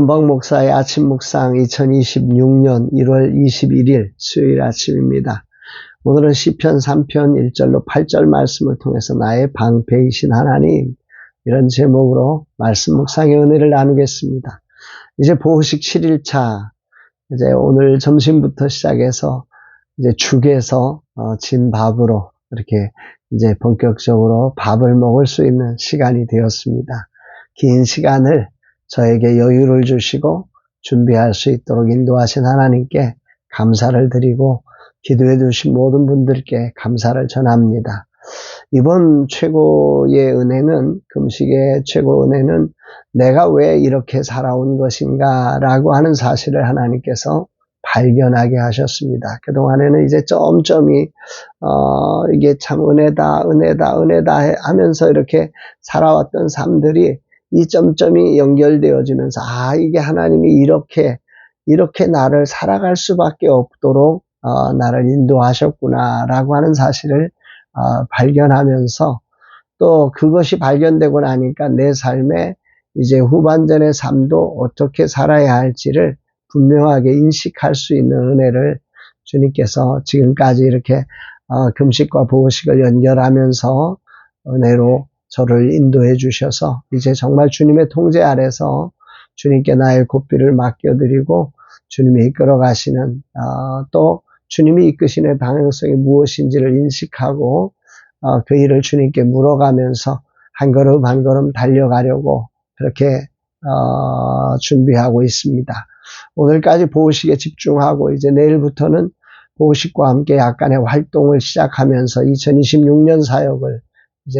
한박 목사의 아침 묵상 2026년 1월 21일 수요일 아침입니다. 오늘은 시편 3편 1절로 8절 말씀을 통해서 나의 방패이신 하나님, 이런 제목으로 말씀 묵상의 은혜를 나누겠습니다. 이제 보호식 7일차, 이제 오늘 점심부터 시작해서 이제 죽에서 진밥으로 이렇게 이제 본격적으로 밥을 먹을 수 있는 시간이 되었습니다. 긴 시간을 저에게 여유를 주시고 준비할 수 있도록 인도하신 하나님께 감사를 드리고 기도해 주신 모든 분들께 감사를 전합니다. 이번 최고의 은혜는, 금식의 최고 은혜는 내가 왜 이렇게 살아온 것인가 라고 하는 사실을 하나님께서 발견하게 하셨습니다. 그동안에는 이제 점점이 이게 참 은혜다 하면서 이렇게 살아왔던 삶들이 이 점점이 연결되어지면서 이게 하나님이 이렇게 나를 살아갈 수밖에 없도록 나를 인도하셨구나 라고 하는 사실을 발견하면서, 또 그것이 발견되고 나니까 내 삶에 이제 후반전의 삶도 어떻게 살아야 할지를 분명하게 인식할 수 있는 은혜를 주님께서 지금까지 이렇게 금식과 보호식을 연결하면서 은혜로 저를 인도해 주셔서 이제 정말 주님의 통제 아래서 주님께 나의 고삐를 맡겨드리고 주님이 이끌어 가시는, 또 주님이 이끄시는 방향성이 무엇인지를 인식하고 그 일을 주님께 물어가면서 한 걸음 한 걸음 달려가려고 그렇게 준비하고 있습니다. 오늘까지 보호식에 집중하고 이제 내일부터는 보호식과 함께 약간의 활동을 시작하면서 2026년 사역을 이제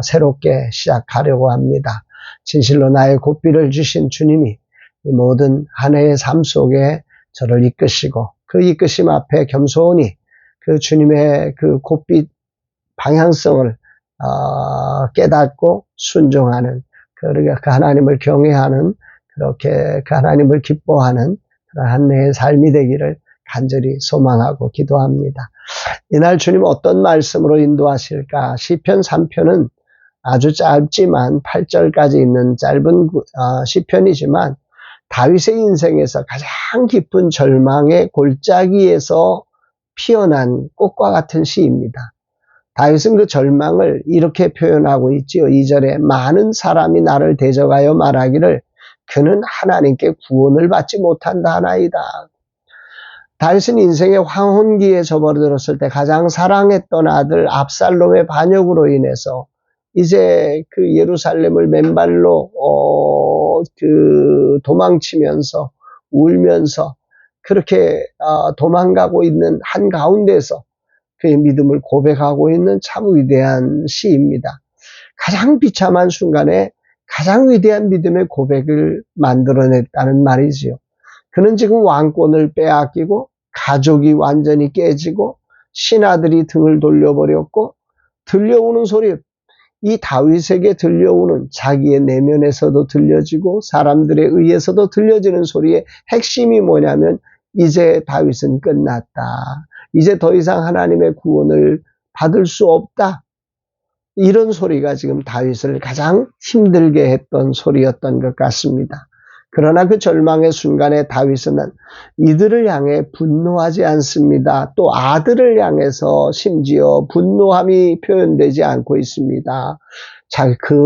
새롭게 시작하려고 합니다. 진실로 나의 고삐를 주신 주님이 모든 한 해의 삶 속에 저를 이끄시고 그 이끄심 앞에 겸손히 그 주님의 그 고삐 방향성을 깨닫고 순종하는, 그러니까 그 하나님을 경외하는, 그렇게 그 하나님을 기뻐하는 그런 한 해의 삶이 되기를 간절히 소망하고 기도합니다. 이날 주님 어떤 말씀으로 인도하실까? 시편 3편은 아주 짧지만 8절까지 있는 짧은 시편이지만 다윗의 인생에서 가장 깊은 절망의 골짜기에서 피어난 꽃과 같은 시입니다. 다윗은 그 절망을 이렇게 표현하고 있지요. 2절에 많은 사람이 나를 대적하여 말하기를 그는 하나님께 구원을 받지 못한다 하나이다. 다윗은 인생의 황혼기에 접어들었을 때 가장 사랑했던 아들 압살롬의 반역으로 인해서 이제 그 예루살렘을 맨발로 도망치면서 울면서 그렇게 도망가고 있는 한가운데서 그의 믿음을 고백하고 있는 참 위대한 시입니다. 가장 비참한 순간에 가장 위대한 믿음의 고백을 만들어냈다는 말이지요. 그는 지금 왕권을 빼앗기고 가족이 완전히 깨지고 신하들이 등을 돌려버렸고 들려오는 소리, 이 다윗에게 들려오는 자기의 내면에서도 들려지고 사람들에 의해서도 들려지는 소리의 핵심이 뭐냐면 이제 다윗은 끝났다. 이제 더 이상 하나님의 구원을 받을 수 없다. 이런 소리가 지금 다윗을 가장 힘들게 했던 소리였던 것 같습니다. 그러나 그 절망의 순간에 다윗은 이들을 향해 분노하지 않습니다. 또 아들을 향해서 심지어 분노함이 표현되지 않고 있습니다.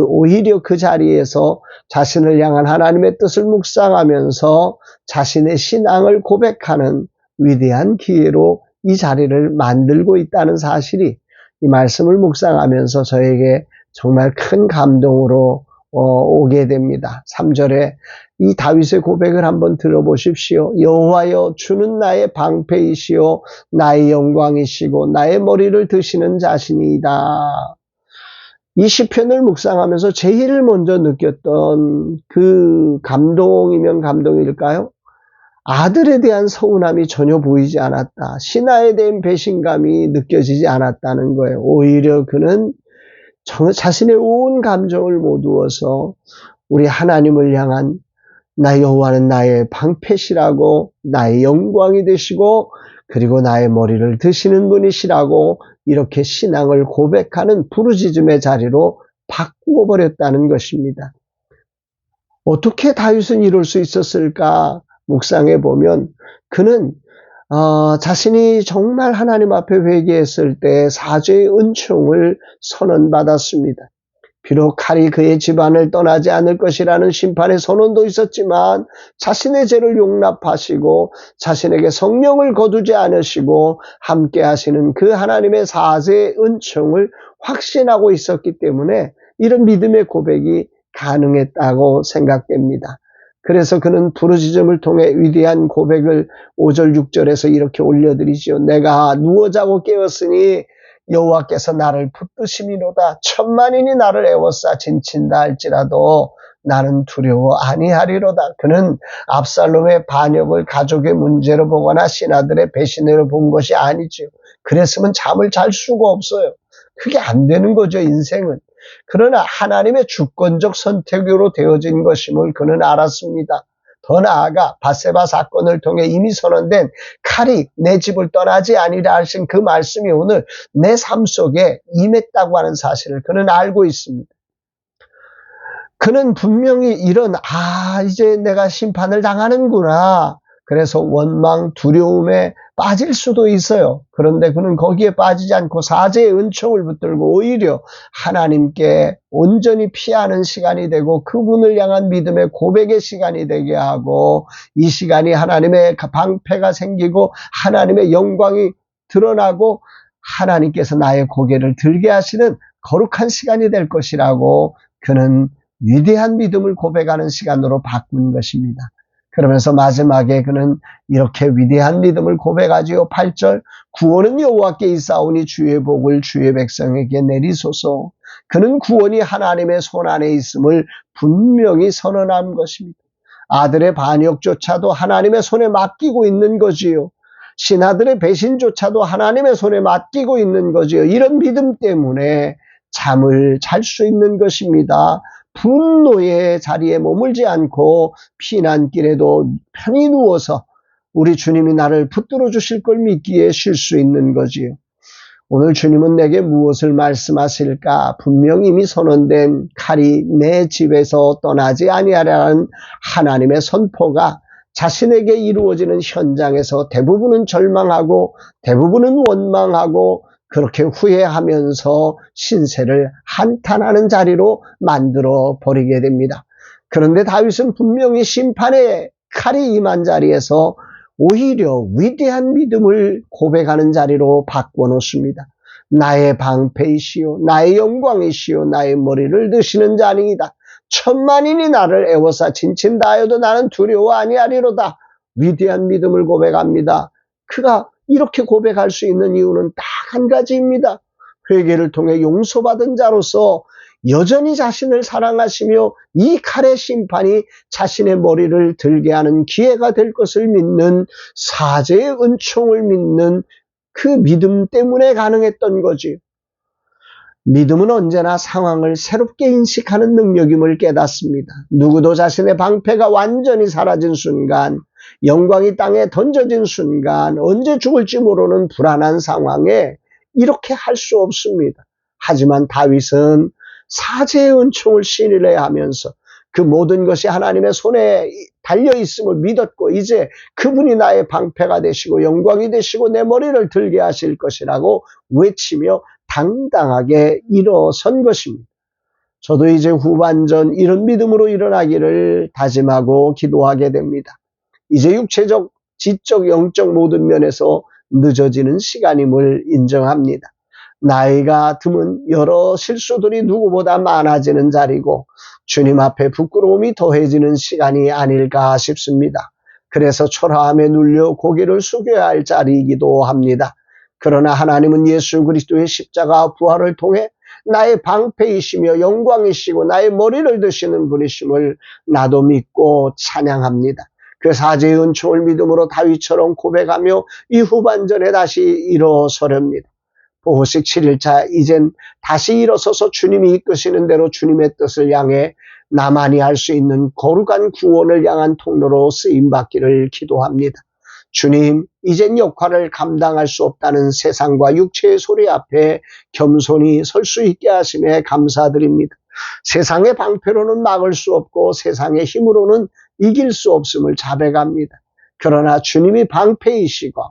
오히려 그 자리에서 자신을 향한 하나님의 뜻을 묵상하면서 자신의 신앙을 고백하는 위대한 기회로 이 자리를 만들고 있다는 사실이 이 말씀을 묵상하면서 저에게 정말 큰 감동으로 오게 됩니다. 3절에 이 다윗의 고백을 한번 들어보십시오. 여호와여, 주는 나의 방패이시오 나의 영광이시고 나의 머리를 드시는 자신이다. 이 시편을 묵상하면서 제일 먼저 느꼈던 그 감동이면 감동일까요? 아들에 대한 서운함이 전혀 보이지 않았다. 신하에 대한 배신감이 느껴지지 않았다는 거예요. 오히려 그는 자신의 온 감정을 모두어서 우리 하나님을 향한 나 여호와는 나의 방패시라고, 나의 영광이 되시고 그리고 나의 머리를 드시는 분이시라고 이렇게 신앙을 고백하는 부르짖음의 자리로 바꾸어 버렸다는 것입니다. 어떻게 다윗은 이럴 수 있었을까 묵상해 보면 그는 자신이 정말 하나님 앞에 회개했을 때 사죄의 은총을 선언받았습니다. 비록 칼이 그의 집안을 떠나지 않을 것이라는 심판의 선언도 있었지만 자신의 죄를 용납하시고 자신에게 성령을 거두지 않으시고 함께 하시는 그 하나님의 사죄의 은총을 확신하고 있었기 때문에 이런 믿음의 고백이 가능했다고 생각됩니다. 그래서 그는 부르짖음을 통해 위대한 고백을 5절 6절에서 이렇게 올려드리죠. 내가 누워 자고 깨었으니 여호와께서 나를 붙드심이로다. 천만인이 나를 애워싸 진친다 할지라도 나는 두려워 아니하리로다. 그는 압살롬의 반역을 가족의 문제로 보거나 신하들의 배신으로 본 것이 아니죠. 그랬으면 잠을 잘 수가 없어요. 그게 안 되는 거죠, 인생은. 그러나 하나님의 주권적 선택으로 되어진 것임을 그는 알았습니다. 더 나아가 밧세바 사건을 통해 이미 선언된 칼이 내 집을 떠나지 아니라 하신 그 말씀이 오늘 내 삶 속에 임했다고 하는 사실을 그는 알고 있습니다. 그는 분명히 이런 이제 내가 심판을 당하는구나. 그래서 원망, 두려움에 빠질 수도 있어요. 그런데 그는 거기에 빠지지 않고 사죄의 은총을 붙들고 오히려 하나님께 온전히 피하는 시간이 되고 그분을 향한 믿음의 고백의 시간이 되게 하고 이 시간이 하나님의 방패가 생기고 하나님의 영광이 드러나고 하나님께서 나의 고개를 들게 하시는 거룩한 시간이 될 것이라고 그는 위대한 믿음을 고백하는 시간으로 바꾼 것입니다. 그러면서 마지막에 그는 이렇게 위대한 믿음을 고백하지요. 8절 구원은 여호와께 있사오니 주의 복을 주의 백성에게 내리소서. 그는 구원이 하나님의 손 안에 있음을 분명히 선언한 것입니다. 아들의 반역조차도 하나님의 손에 맡기고 있는 거지요. 신하들의 배신조차도 하나님의 손에 맡기고 있는 거지요. 이런 믿음 때문에 잠을 잘 수 있는 것입니다. 분노의 자리에 머물지 않고 피난길에도 편히 누워서 우리 주님이 나를 붙들어 주실 걸 믿기에 쉴 수 있는 거지요. 오늘 주님은 내게 무엇을 말씀하실까? 분명히 이미 선언된 칼이 내 집에서 떠나지 아니하라는 하나님의 선포가 자신에게 이루어지는 현장에서 대부분은 절망하고 대부분은 원망하고 그렇게 후회하면서 신세를 한탄하는 자리로 만들어 버리게 됩니다. 그런데 다윗은 분명히 심판의 칼이 임한 자리에서 오히려 위대한 믿음을 고백하는 자리로 바꿔놓습니다. 나의 방패이시오, 나의 영광이시오, 나의 머리를 드시는 자니이다. 천만인이 나를 애워싸 진친다 하여도 나는 두려워 아니하리로다. 위대한 믿음을 고백합니다. 그가 이렇게 고백할 수 있는 이유는 딱 한 가지입니다. 회개를 통해 용서받은 자로서 여전히 자신을 사랑하시며 이 칼의 심판이 자신의 머리를 들게 하는 기회가 될 것을 믿는 사죄의 은총을 믿는 그 믿음 때문에 가능했던 거지. 믿음은 언제나 상황을 새롭게 인식하는 능력임을 깨닫습니다. 누구도 자신의 방패가 완전히 사라진 순간, 영광이 땅에 던져진 순간, 언제 죽을지 모르는 불안한 상황에 이렇게 할 수 없습니다. 하지만 다윗은 사죄의 은총을 신뢰하면서 그 모든 것이 하나님의 손에 달려있음을 믿었고 이제 그분이 나의 방패가 되시고 영광이 되시고 내 머리를 들게 하실 것이라고 외치며 당당하게 일어선 것입니다. 저도 이제 후반전 이런 믿음으로 일어나기를 다짐하고 기도하게 됩니다. 이제 육체적, 지적, 영적 모든 면에서 늦어지는 시간임을 인정합니다. 나이가 드문 여러 실수들이 누구보다 많아지는 자리고 주님 앞에 부끄러움이 더해지는 시간이 아닐까 싶습니다. 그래서 초라함에 눌려 고개를 숙여야 할 자리이기도 합니다. 그러나 하나님은 예수 그리스도의 십자가 부활을 통해 나의 방패이시며 영광이시고 나의 머리를 드시는 분이심을 나도 믿고 찬양합니다. 그 사죄의 은총을 믿음으로 다윗처럼 고백하며 이 후반전에 다시 일어서렵니다. 보호식 7일차 이젠 다시 일어서서 주님이 이끄시는 대로 주님의 뜻을 향해 나만이 할 수 있는 거룩한 구원을 향한 통로로 쓰임받기를 기도합니다. 주님, 이젠 역할을 감당할 수 없다는 세상과 육체의 소리 앞에 겸손히 설 수 있게 하심에 감사드립니다. 세상의 방패로는 막을 수 없고 세상의 힘으로는 이길 수 없음을 자백합니다. 그러나 주님이 방패이시고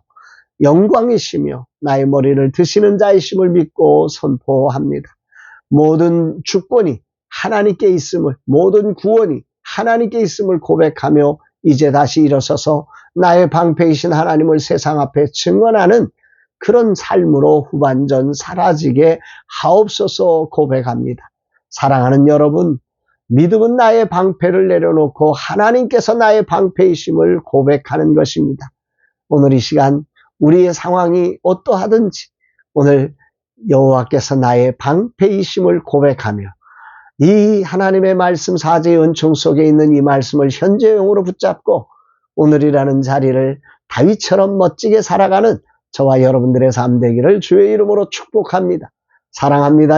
영광이시며 나의 머리를 드시는 자이심을 믿고 선포합니다. 모든 주권이 하나님께 있음을, 모든 구원이 하나님께 있음을 고백하며 이제 다시 일어서서 나의 방패이신 하나님을 세상 앞에 증언하는 그런 삶으로 후반전 사라지게 하옵소서 고백합니다. 사랑하는 여러분, 믿음은 나의 방패를 내려놓고 하나님께서 나의 방패이심을 고백하는 것입니다. 오늘 이 시간 우리의 상황이 어떠하든지 오늘 여호와께서 나의 방패이심을 고백하며 이 하나님의 말씀 사제의 은총 속에 있는 이 말씀을 현재형으로 붙잡고 오늘이라는 자리를 다윗처럼 멋지게 살아가는 저와 여러분들의 삶 되기를 주의 이름으로 축복합니다. 사랑합니다.